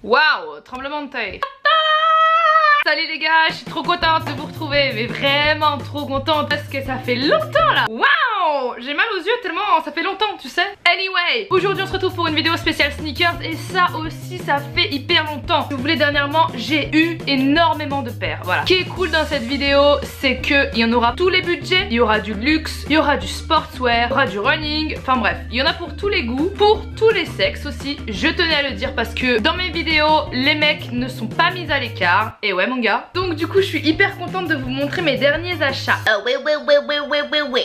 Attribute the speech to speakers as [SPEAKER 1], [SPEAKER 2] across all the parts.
[SPEAKER 1] Waouh, tremblement de terre. Salut les gars, je suis trop contente de vous retrouver, mais vraiment trop contente parce que ça fait longtemps là. Waouh, j'ai mal aux yeux tellement ça fait longtemps, tu sais. Anyway, aujourd'hui on se retrouve pour une vidéo spéciale sneakers et ça aussi ça fait hyper longtemps. Si vous voulez, dernièrement j'ai eu énormément de paires, voilà. Ce qui est cool dans cette vidéo, c'est qu'il y en aura tous les budgets, il y aura du luxe, il y aura du sportswear, il y aura du running, enfin bref, il y en a pour tous les goûts, pour tous les sexes aussi. Je tenais à le dire parce que dans mes vidéos, les mecs ne sont pas mis à l'écart. Et ouais mon gars. Donc du coup je suis hyper contente de vous montrer mes derniers achats.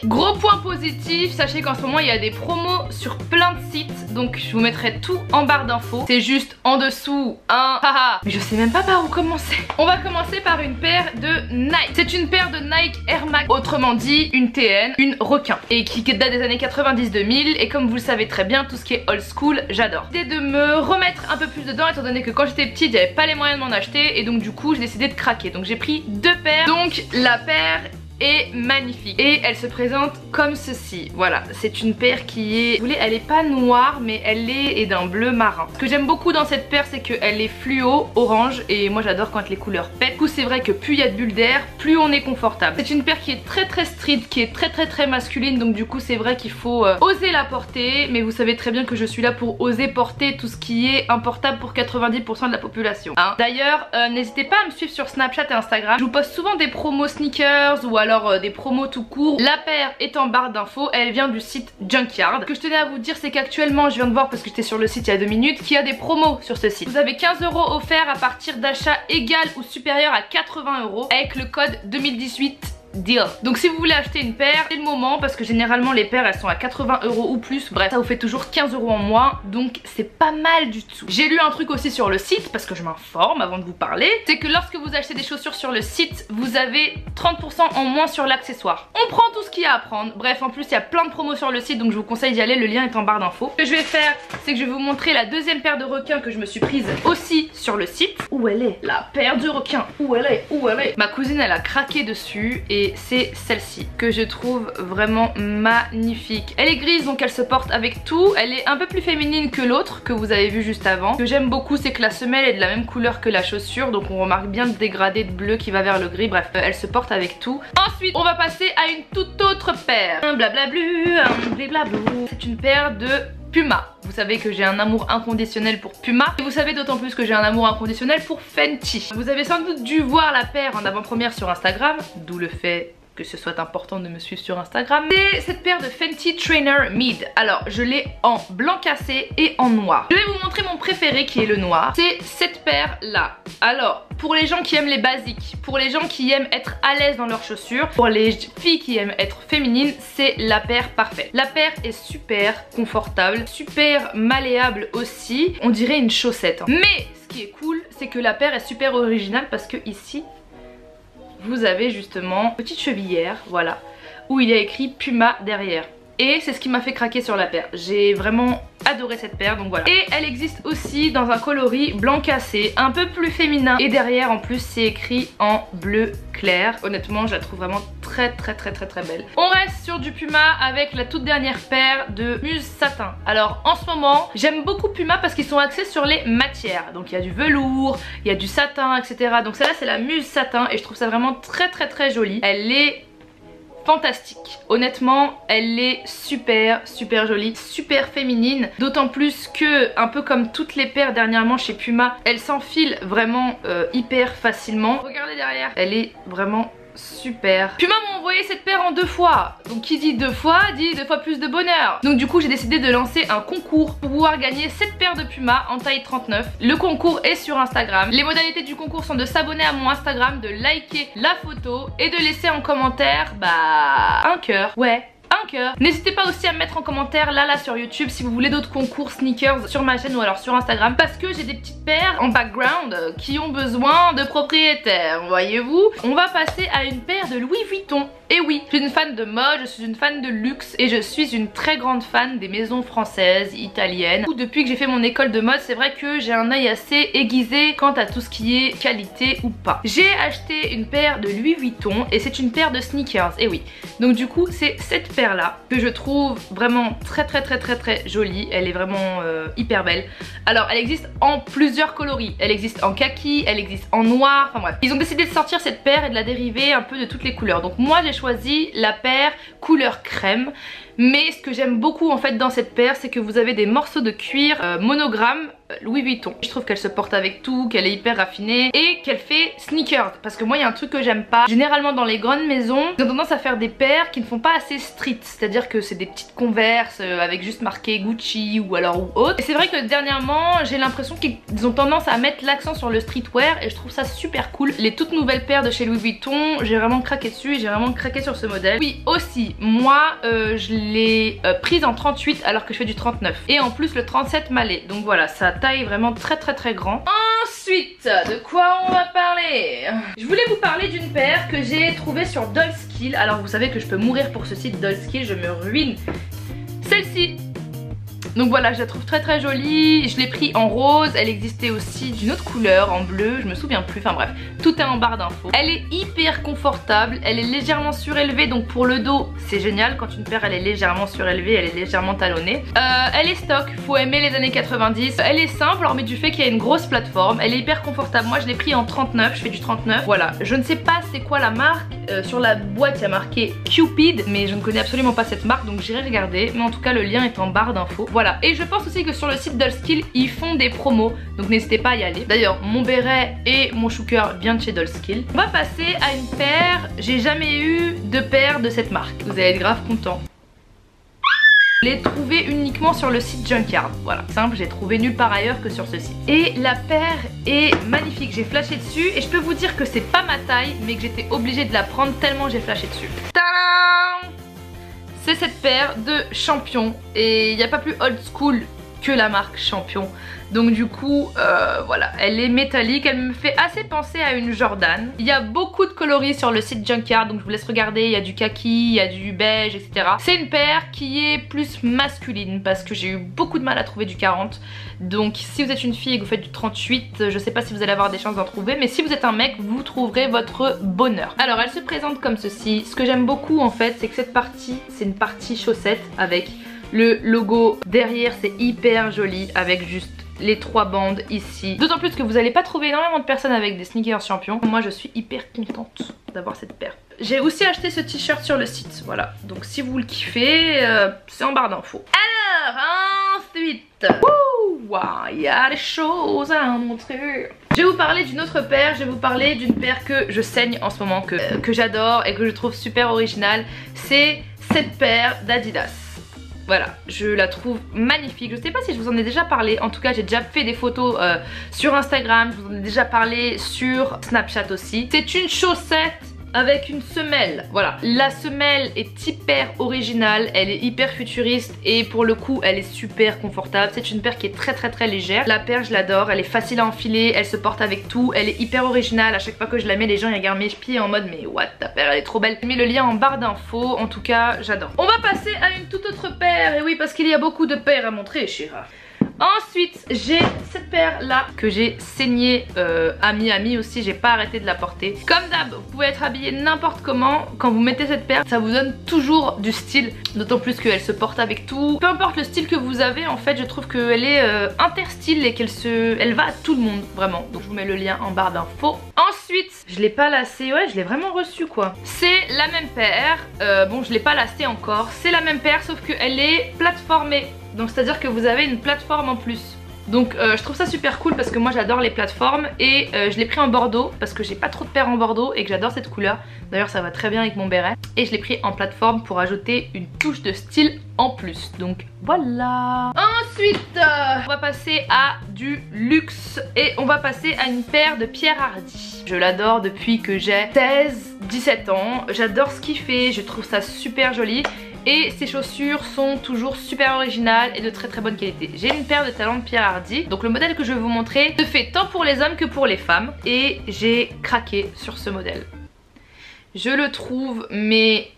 [SPEAKER 1] Gros point positif, sachez qu'en ce moment il y a des promos sur plein de sites. Donc je vous mettrai tout en barre d'infos. C'est juste en dessous, hein. Haha. Mais je sais même pas par où commencer. On va commencer par une paire de Nike. C'est une paire de Nike Air Max, autrement dit une TN, une requin. Et qui date des années 90-2000. Et comme vous le savez très bien, tout ce qui est old school, j'adore. J'ai décidé de me remettre un peu plus dedans étant donné que quand j'étais petite j'avais pas les moyens de m'en acheter. Et donc du coup j'ai décidé de craquer, donc j'ai pris deux paires. Donc la paire est magnifique et elle se présente comme ceci. Voilà, c'est une paire qui est, vous voulez, elle est pas noire mais elle est d'un bleu marin. Ce que j'aime beaucoup dans cette paire, c'est qu'elle est fluo orange et moi j'adore quand les couleurs pètent. Du coup c'est vrai que plus il y a de bulles d'air, plus on est confortable. C'est une paire qui est très street, qui est très masculine, donc du coup c'est vrai qu'il faut oser la porter, mais vous savez très bien que je suis là pour oser porter tout ce qui est importable pour 90% de la population, hein. D'ailleurs n'hésitez pas à me suivre sur Snapchat et Instagram, je vous poste souvent des promos sneakers ou alors des promos tout court. La paire est en barre d'infos, elle vient du site Junkyard. Ce que je tenais à vous dire, c'est qu'actuellement je viens de voir, parce que j'étais sur le site il y a 2 minutes, qu'il y a des promos sur ce site. Vous avez 15 € offerts à partir d'achats égal ou supérieur à 80 € avec le code 2018 deal. Donc si vous voulez acheter une paire, c'est le moment, parce que généralement les paires elles sont à 80 € ou plus. Bref, ça vous fait toujours 15 € en moins, donc c'est pas mal du tout. J'ai lu un truc aussi sur le site, parce que je m'informe avant de vous parler, c'est que lorsque vous achetez des chaussures sur le site, vous avez 30% en moins sur l'accessoire. On prend tout ce qu'il y a à prendre. Bref, en plus il y a plein de promos sur le site, donc je vous conseille d'y aller, le lien est en barre d'infos. Ce que je vais faire, c'est que je vais vous montrer la deuxième paire de requins que je me suis prise aussi sur le site. Où elle est, la paire de requins? Où elle est? Où elle est? Ma cousine elle a craqué dessus et c'est celle-ci que je trouve vraiment magnifique. Elle est grise, donc elle se porte avec tout. Elle est un peu plus féminine que l'autre que vous avez vu juste avant. Ce que j'aime beaucoup, c'est que la semelle est de la même couleur que la chaussure, donc on remarque bien le dégradé de bleu qui va vers le gris. Bref, elle se porte avec tout. Ensuite on va passer à une toute autre paire. Un blabla-blu, un blabla-blou. C'est une paire de Puma. Vous savez que j'ai un amour inconditionnel pour Puma. Et vous savez d'autant plus que j'ai un amour inconditionnel pour Fenty. Vous avez sans doute dû voir la paire en avant-première sur Instagram, d'où le fait que ce soit important de me suivre sur Instagram. C'est cette paire de Fenty Trainer Mid. Alors je l'ai en blanc cassé et en noir. Je vais vous montrer mon préféré qui est le noir. C'est cette paire là. Alors pour les gens qui aiment les basiques, pour les gens qui aiment être à l'aise dans leurs chaussures, pour les filles qui aiment être féminines, c'est la paire parfaite. La paire est super confortable, super malléable aussi. On dirait une chaussette, hein. Mais ce qui est cool, c'est que la paire est super originale parce que ici vous avez justement une petite chevillère, voilà, où il y a écrit Puma derrière. Et c'est ce qui m'a fait craquer sur la paire. J'ai vraiment adoré cette paire, donc voilà. Et elle existe aussi dans un coloris blanc cassé, un peu plus féminin. Et derrière en plus c'est écrit en bleu clair. Honnêtement je la trouve vraiment très belle. On reste sur du Puma avec la toute dernière paire de Muse Satin. Alors en ce moment j'aime beaucoup Puma parce qu'ils sont axés sur les matières. Donc il y a du velours, il y a du satin, etc. Donc celle-là c'est la Muse Satin et je trouve ça vraiment très jolie. Elle est fantastique. Honnêtement, elle est super jolie, super féminine. D'autant plus que, un peu comme toutes les paires dernièrement chez Puma, elle s'enfile vraiment hyper facilement. Regardez derrière, elle est vraiment super. Puma m'a envoyé cette paire en 2 fois. Donc qui dit 2 fois dit 2 fois plus de bonheur. Donc du coup j'ai décidé de lancer un concours pour pouvoir gagner cette paire de Puma en taille 39. Le concours est sur Instagram. Les modalités du concours sont de s'abonner à mon Instagram, de liker la photo et de laisser en commentaire un cœur. Ouais, un cœur. N'hésitez pas aussi à me mettre en commentaire là sur YouTube si vous voulez d'autres concours sneakers sur ma chaîne ou alors sur Instagram, parce que j'ai des petites paires en background qui ont besoin de propriétaires, voyez-vous. On va passer à une paire de Louis Vuitton. Et oui, je suis une fan de mode, je suis une fan de luxe et je suis une très grande fan des maisons françaises, italiennes. Depuis que j'ai fait mon école de mode, c'est vrai que j'ai un œil assez aiguisé quant à tout ce qui est qualité ou pas. J'ai acheté une paire de Louis Vuitton et c'est une paire de sneakers, et oui. Donc du coup, c'est cette paire là que je trouve vraiment très jolie. Elle est vraiment hyper belle. Alors elle existe en plusieurs coloris, elle existe en kaki, elle existe en noir, enfin bref. Ils ont décidé de sortir cette paire et de la dériver un peu de toutes les couleurs. Donc moi j'ai choisi la paire couleur crème. Mais ce que j'aime beaucoup en fait dans cette paire, c'est que vous avez des morceaux de cuir monogramme Louis Vuitton. Je trouve qu'elle se porte avec tout, qu'elle est hyper raffinée et qu'elle fait sneakers. Parce que moi il y a un truc que j'aime pas. Généralement dans les grandes maisons, ils ont tendance à faire des paires qui ne font pas assez street. C'est-à-dire que c'est des petites Converse avec juste marqué Gucci ou alors ou autre. Et c'est vrai que dernièrement j'ai l'impression qu'ils ont tendance à mettre l'accent sur le streetwear et je trouve ça super cool. Les toutes nouvelles paires de chez Louis Vuitton, j'ai vraiment craqué dessus et j'ai vraiment craqué sur ce modèle. Oui aussi, moi je l'ai prise en 38 alors que je fais du 39. Et en plus le 37 m'allait. Donc voilà, sa taille vraiment très grand. Ensuite, de quoi on va parler? Je voulais vous parler d'une paire que j'ai trouvée sur Dollskill. Alors vous savez que je peux mourir pour ce site Dollskill, je me ruine. Celle-ci. Donc voilà, je la trouve très jolie. Je l'ai pris en rose, elle existait aussi d'une autre couleur, en bleu, je me souviens plus, enfin bref, tout est en barre d'infos. Elle est hyper confortable, elle est légèrement surélevée, donc pour le dos c'est génial. Quand une paire elle est légèrement surélevée, elle est légèrement talonnée. Elle est stock, faut aimer les années 90. Elle est simple, hormis du fait qu'il y a une grosse plateforme. Elle est hyper confortable, moi je l'ai pris en 39, je fais du 39. Voilà, je ne sais pas c'est quoi la marque. Sur la boîte il y a marqué Cupid, mais je ne connais absolument pas cette marque, donc j'irai regarder. Mais en tout cas le lien est en barre d'infos. Voilà, et je pense aussi que sur le site Dollskill ils font des promos, donc n'hésitez pas à y aller. D'ailleurs mon béret et mon choucœur viennent de chez Dollskill. On va passer à une paire, j'ai jamais eu de paire de cette marque, vous allez être grave content. Je l'ai trouvé uniquement sur le site Junkyard, voilà, simple, j'ai trouvé nulle part ailleurs que sur ce site. Et la paire est magnifique, j'ai flashé dessus et je peux vous dire que c'est pas ma taille mais que j'étais obligée de la prendre tellement j'ai flashé dessus. Tadam! C'est cette paire de Champion et il n'y a pas plus old school que la marque Champion. Donc du coup voilà, elle est métallique, elle me fait assez penser à une Jordan. Il y a beaucoup de coloris sur le site Junkyard, donc je vous laisse regarder. Il y a du kaki, il y a du beige, etc. C'est une paire qui est plus masculine parce que j'ai eu beaucoup de mal à trouver du 40. Donc si vous êtes une fille et que vous faites du 38, je sais pas si vous allez avoir des chances d'en trouver, mais si vous êtes un mec, vous trouverez votre bonheur. Alors elle se présente comme ceci. Ce que j'aime beaucoup en fait, c'est que cette partie, c'est une partie chaussette avec le logo derrière, c'est hyper joli avec juste les 3 bandes ici. D'autant plus que vous n'allez pas trouver énormément de personnes avec des sneakers Champion. Moi je suis hyper contente d'avoir cette paire. J'ai aussi acheté ce t-shirt sur le site, voilà. Donc si vous le kiffez, c'est en barre d'infos. Alors ensuite, il y a des choses à montrer. Je vais vous parler d'une autre paire, je vais vous parler d'une paire que je saigne en ce moment, que j'adore et que je trouve super originale. C'est cette paire d'Adidas. Voilà, je la trouve magnifique. Je sais pas si je vous en ai déjà parlé. En tout cas, j'ai déjà fait des photos sur Instagram. Je vous en ai déjà parlé sur Snapchat aussi. C'est une chaussette avec une semelle. Voilà, la semelle est hyper originale, elle est hyper futuriste et pour le coup elle est super confortable. C'est une paire qui est très légère. La paire je l'adore, elle est facile à enfiler, elle se porte avec tout, elle est hyper originale. À chaque fois que je la mets, les gens ils regardent mes pieds en mode mais what, ta paire elle est trop belle. J'ai mis le lien en barre d'infos, en tout cas j'adore. On va passer à une toute autre paire, et oui parce qu'il y a beaucoup de paires à montrer Chira. Ensuite j'ai cette paire là que j'ai saignée à Miami aussi, j'ai pas arrêté de la porter. Comme d'hab, vous pouvez être habillé n'importe comment, quand vous mettez cette paire ça vous donne toujours du style. D'autant plus qu'elle se porte avec tout. Peu importe le style que vous avez, en fait je trouve qu'elle est interstyle et elle va à tout le monde vraiment. Donc je vous mets le lien en barre d'infos. Ensuite je l'ai pas lacée, ouais je l'ai vraiment reçue quoi. C'est la même paire, bon je l'ai pas lacée encore. C'est la même paire sauf qu'elle est plateformée. Donc c'est à dire que vous avez une plateforme en plus. Donc je trouve ça super cool parce que moi j'adore les plateformes. Et je l'ai pris en bordeaux parce que j'ai pas trop de paires en bordeaux et que j'adore cette couleur. D'ailleurs ça va très bien avec mon béret. Et je l'ai pris en plateforme pour ajouter une touche de style en plus. Donc voilà. Ensuite on va passer à du luxe. Et on va passer à une paire de Pierre Hardy. Je l'adore depuis que j'ai 16-17 ans. J'adore ce qu'il fait, je trouve ça super joli. Et ces chaussures sont toujours super originales et de très bonne qualité. J'ai une paire de talons de Pierre Hardy. Donc le modèle que je vais vous montrer se fait tant pour les hommes que pour les femmes. Et j'ai craqué sur ce modèle. Je le trouve mais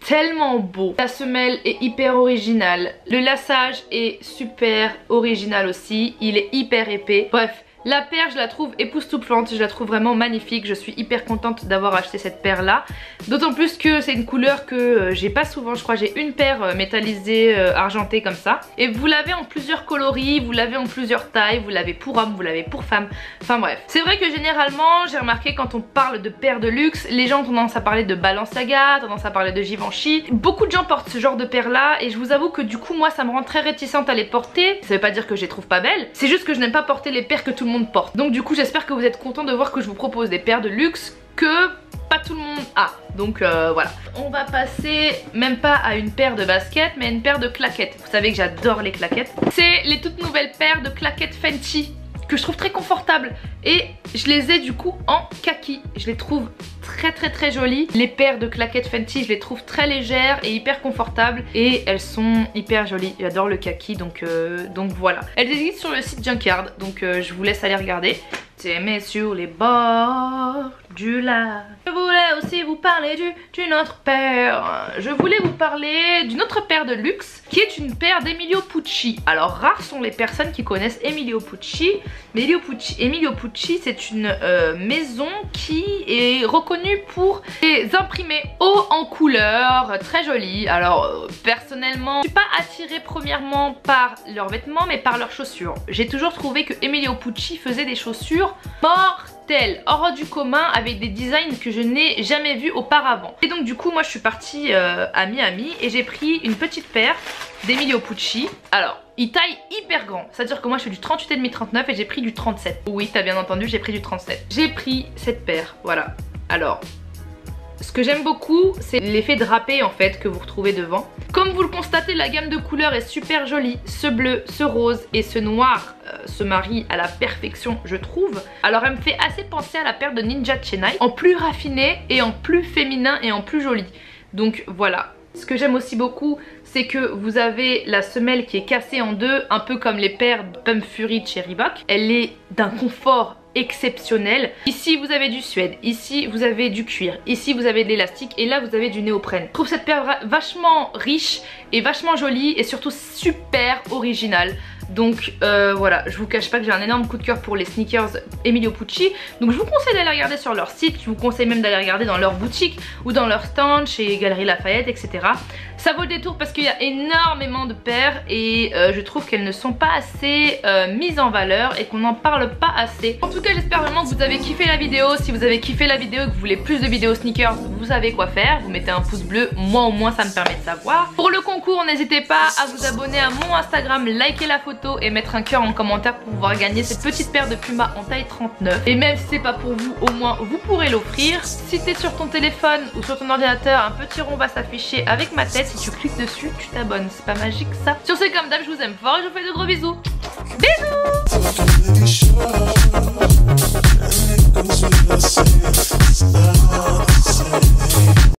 [SPEAKER 1] tellement beau. La semelle est hyper originale. Le laçage est super original aussi. Il est hyper épais. Bref. La paire, je la trouve époustouflante, je la trouve vraiment magnifique, je suis hyper contente d'avoir acheté cette paire là. D'autant plus que c'est une couleur que j'ai pas souvent, je crois j'ai une paire métallisée argentée comme ça. Et vous l'avez en plusieurs coloris, vous l'avez en plusieurs tailles, vous l'avez pour homme, vous l'avez pour femme, enfin bref. C'est vrai que généralement, j'ai remarqué quand on parle de paires de luxe, les gens ont tendance à parler de Balenciaga, tendance à parler de Givenchy. Beaucoup de gens portent ce genre de paire là et je vous avoue que du coup moi ça me rend très réticente à les porter. Ça veut pas dire que je les trouve pas belles, c'est juste que je n'aime pas porter les paires que tout le monde porte. Donc du coup j'espère que vous êtes contents de voir que je vous propose des paires de luxe que pas tout le monde a. Donc voilà. On va passer même pas à une paire de baskets mais à une paire de claquettes. Vous savez que j'adore les claquettes. C'est les toutes nouvelles paires de claquettes Fenty que je trouve très confortables et je les ai du coup en kaki. Je les trouve très jolies. Les paires de claquettes Fenty je les trouve très légères et hyper confortables et elles sont hyper jolies. J'adore le kaki donc voilà. Elles existent sur le site Junkyard donc je vous laisse aller regarder. T'aimer sur les bords du lac. Je voulais aussi vous parler d'une autre paire. Je voulais vous parler d'une autre paire de luxe qui est une paire d'Emilio Pucci. Alors rares sont les personnes qui connaissent Emilio Pucci. Mais Emilio Pucci c'est une maison qui est reconnue pour des imprimés hauts en couleur, très jolis. Alors personnellement je suis pas attirée premièrement par leurs vêtements mais par leurs chaussures. J'ai toujours trouvé que Emilio Pucci faisait des chaussures mortel, hors du commun, avec des designs que je n'ai jamais vus auparavant. Et donc du coup moi je suis partie à Miami et j'ai pris une petite paire d'Emilio Pucci. Alors il taille hyper grand, c'est à dire que moi je fais du 38,5-39 et j'ai pris du 37. Oui t'as bien entendu, j'ai pris du 37. J'ai pris cette paire, voilà. Alors ce que j'aime beaucoup c'est l'effet drapé en fait que vous retrouvez devant. Comme vous le constatez, la gamme de couleurs est super jolie. Ce bleu, ce rose et ce noir se marient à la perfection je trouve. Alors elle me fait assez penser à la paire de Ninja Chennai, en plus raffiné et en plus féminin et en plus joli. Donc voilà. Ce que j'aime aussi beaucoup c'est que vous avez la semelle qui est cassée en deux, un peu comme les paires de Pump Fury de chez Reebok. Elle est d'un confort exceptionnel. Ici vous avez du suède, ici vous avez du cuir, ici vous avez de l'élastique et là vous avez du néoprène. Je trouve cette paire vachement riche et vachement jolie et surtout super originale. Donc voilà, je vous cache pas que j'ai un énorme coup de cœur pour les sneakers Emilio Pucci. Donc je vous conseille d'aller regarder sur leur site, je vous conseille même d'aller regarder dans leur boutique ou dans leur stand chez Galeries Lafayette, etc. Ça vaut le détour parce qu'il y a énormément de paires et je trouve qu'elles ne sont pas assez mises en valeur et qu'on n'en parle pas assez. En tout cas j'espère vraiment que vous avez kiffé la vidéo. Si vous avez kiffé la vidéo et que vous voulez plus de vidéos sneakers, vous savez quoi faire. Vous mettez un pouce bleu, moi au moins ça me permet de savoir. Pour le concours, n'hésitez pas à vous abonner à mon Instagram, liker la photo et mettre un cœur en commentaire pour pouvoir gagner cette petite paire de Puma en taille 39. Et même si c'est pas pour vous, au moins vous pourrez l'offrir. Si t'es sur ton téléphone ou sur ton ordinateur, un petit rond va s'afficher avec ma tête. Si tu cliques dessus, tu t'abonnes. C'est pas magique ça? Sur ce, comme d'hab, je vous aime fort et je vous fais de gros bisous. Bisous.